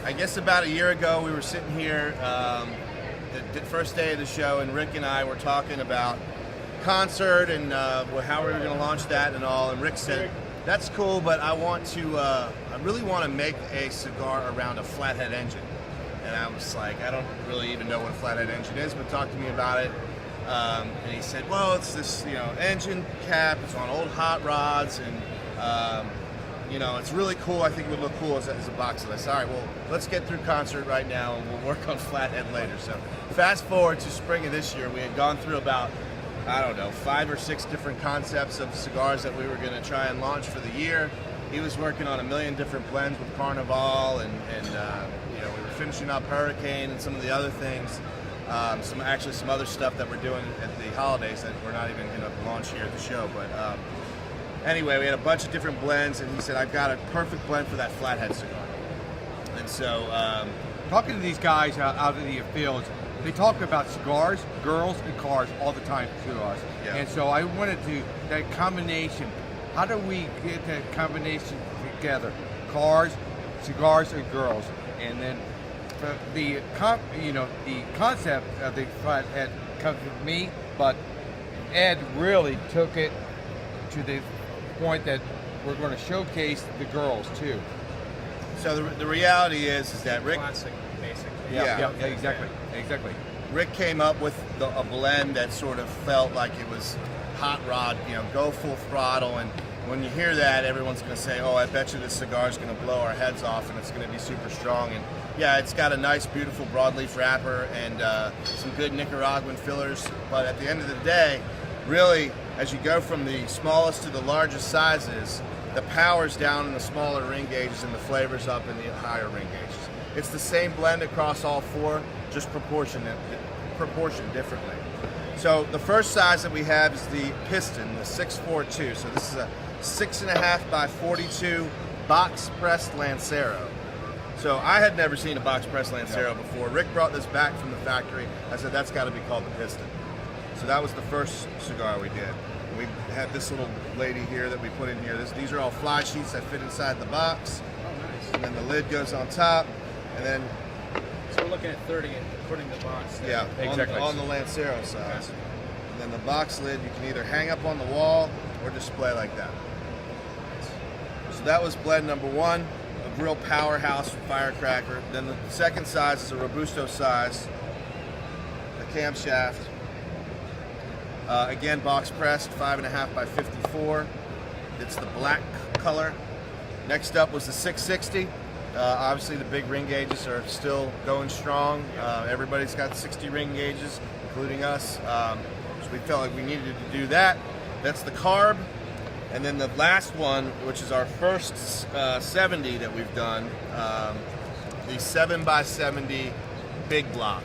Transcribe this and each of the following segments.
I guess about a year ago, we were sitting here, the first day of the show, and Rick and I were talking about concert and how we were going to launch that and all. And Rick said, "That's cool, but I really want to make a cigar around a Flathead engine." And I was like, "I don't really even know what a Flathead engine is, but talk to me about it." And he said, "Well, it's this, engine cap. It's on old hot rods, and it's really cool. I think it would look cool as a box." And I said, "All right, well, let's get through concert right now, and we'll work on Flathead later." So fast forward to spring of this year, we had gone through about, 5 or 6 different concepts of cigars that we were going to try and launch for the year. He was working on a million different blends with Carnival, and we were finishing up Hurricane and some of the other things. Some other stuff that we're doing at the holidays that we're not even going to launch here at the show. But anyway, we had a bunch of different blends, and he said, "I've got a perfect blend for that Flathead cigar." And so, talking to these guys out in the fields, they talk about cigars, girls, and cars all the time to us. Yeah. And so I wanted that combination. How do we get that combination together? Cars, cigars, and girls. And then the concept of the Flathead comes from me, but Ed really took it to the point that we're going to showcase the girls too. So the reality is that Rick, classic, basically. Yeah, exactly. Rick came up with a blend that sort of felt like it was hot rod, go full throttle. And when you hear that, everyone's going to say, "Oh, I bet you this cigar is going to blow our heads off, and it's going to be super strong." And yeah, it's got a nice, beautiful broadleaf wrapper and some good Nicaraguan fillers. But at the end of the day, really, as you go from the smallest to the largest sizes, the power's down in the smaller ring gauges and the flavor's up in the higher ring gauges. It's the same blend across all 4, just proportioned differently. So the first size that we have is the Piston, the 642. So this is a 6.5 by 42 box pressed Lancero. So I had never seen a box pressed Lancero before. Rick brought this back from the factory. I said, "That's got to be called the Piston." So that was the first cigar we did. We had this little lady here that we put in here. These are all fly sheets that fit inside the box. Oh, nice. And then the lid goes on top. And then, So we're looking at 30 and putting the box there. yeah, Exactly. on the Lancero size. And then the box lid you can either hang up on the wall or display like that. So that was blend number 1, a real powerhouse firecracker. Then the second size is a Robusto size, a camshaft. Again, box pressed, 5.5 by 54. It's the black color. Next up was the 660. Obviously, the big ring gauges are still going strong. Everybody's got 60 ring gauges, including us. So we felt like we needed to do that. That's the carb. And then the last one, which is our first 70 that we've done, the 7 by 70 big block.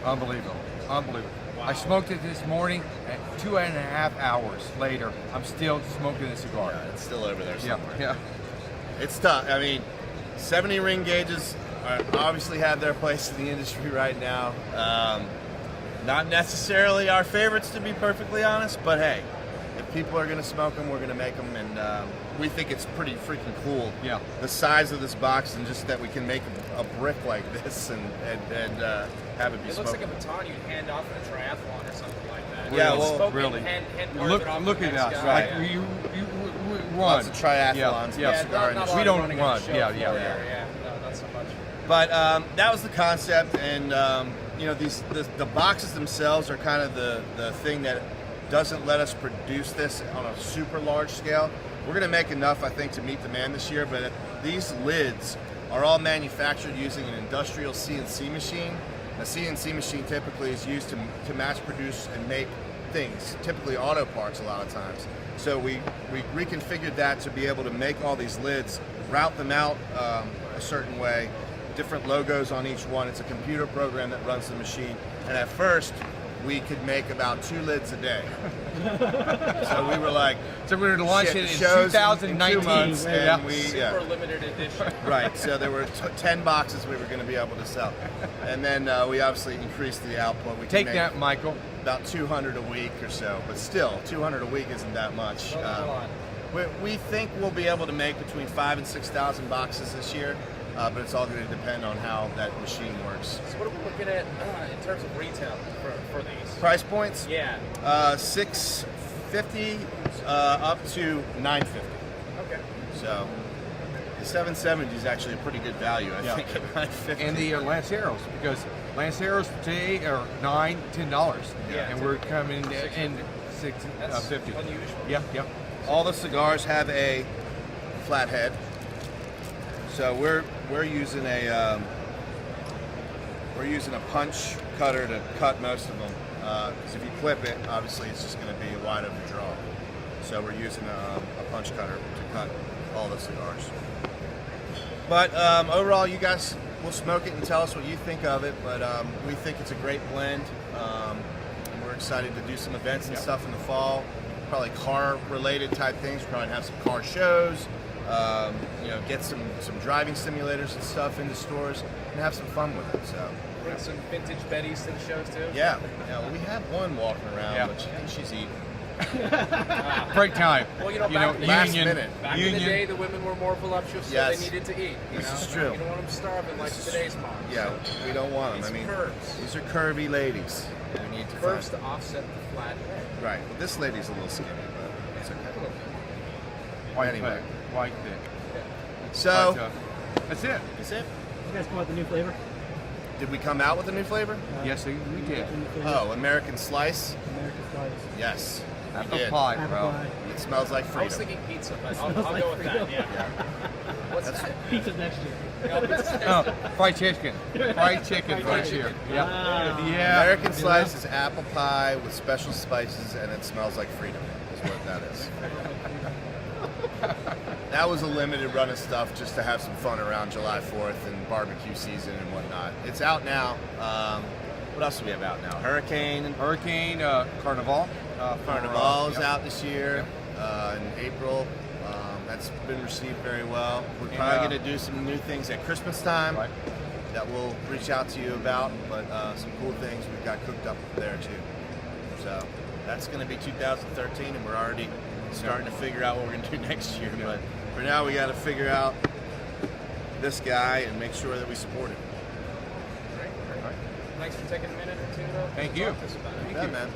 Unbelievable. Wow. I smoked it this morning, and 2.5 hours later, I'm still smoking the cigar. Yeah, it's still over there somewhere. Yeah. It's tough. I mean, 70 ring gauges obviously have their place in the industry right now. Not necessarily our favorites, to be perfectly honest, but hey, if people are going to smoke them, we're going to make them, and we think it's pretty freaking cool. Yeah. The size of this box, and just that we can make a brick like this and have it be It smoked. looks like a baton you'd hand off in a triathlon or something like that. Yeah, well, Smoke it, really. hand part of it off Look to the at next us. guy. Like you run. Lots of triathlons. Yeah. in the Yeah, cigar not industry. We don't running run. on the show Yeah. No, not so much. But that was the concept, and the boxes themselves are kind of the thing that doesn't let us produce this on a super large scale. We're going to make enough, I think, to meet demand this year, but these lids are all manufactured using an industrial CNC machine. A CNC machine typically is used to mass produce and make things, typically auto parts a lot of times. So we reconfigured that to be able to make all these lids, route them out a certain way, different logos on each one. It's a computer program that runs the machine. And at first, we could make about 2 lids a day. So we were like, So we're going to launch shit, it in shows 2019. in 2 months, and Super limited edition. Right, so there were 10 boxes we were going to be able to sell. And then we obviously increased the output. We Take can make that, Michael. about 200 a week or so, but still, 200 a week isn't that much. Well, that's a lot. We think we'll be able to make between 5,000 and 6,000 boxes this year. but it's all going to depend on how that machine works. So what are we looking at in terms of retail for these? Price points? Yeah. $650 up to $950. Okay. So the 770 is actually a pretty good value, I think, at $950. And the Lanceros, because Lanceros today are $9, $10. Yeah. And we're coming in That's $650. unusual. Yep, yep. All the cigars have a flathead, so we're using a punch cutter to cut most of them. Because if you clip it, obviously it's just going to be a wide open draw. So we're using a punch cutter to cut all the cigars. But overall, you guys will smoke it and tell us what you think of it. But we think it's a great blend, and we're excited to do some events and stuff in the fall. Probably car-related type things. We're probably have some car shows. Get some driving simulators and stuff into stores and have some fun with it. So Bring some vintage Bettys to the shows too. yeah, we have one walking around, Yeah. but she thinks she's eating. Break time. Well, last minute. Back in the day, the women were more voluptuous, so Yes. they needed to eat. This is true. You don't want them starving like today's moms. Yeah, we don't want them. These I mean, curves. these are curvy ladies. We need to Curves find. to offset the flat head. Right. Well, this lady's a little skinny, but it's okay. White Anyway. bit. White bit. So That's it. that's it. You guys come out with the new flavor? Did we come out with a new flavor? Yes, we did. The new flavor? Oh, American Slice. American Slice. Yes, we Apple did. pie, Apple bro. pie. It smells like I was freedom. thinking pizza, but Smells I'll like go with freedom. that. Yeah. What's that? Pizza next year. Yeah, pizza's next. Oh, fried chicken. Fried chicken Fried right here. chicken. Yep. Wow. Yeah. American Slice is apple pie with special spices, and it smells like freedom. Is what that is. That was a limited run of stuff just to have some fun around July 4th and barbecue season and whatnot. It's out now. What else do we have out now? Hurricane. Carnival. Carnival is Yep. out this year in April. That's been received very well. We're And, probably going to do some new things at Christmas time Right. that we'll reach out to you about, but some cool things we've got cooked up there too. So that's going to be 2013, and we're already starting to figure out what we're going to do next year. But for now, we got to figure out this guy and make sure that we support him. Great. Thanks for taking a minute or two. Thank to you. talk to us about it. Yeah, man.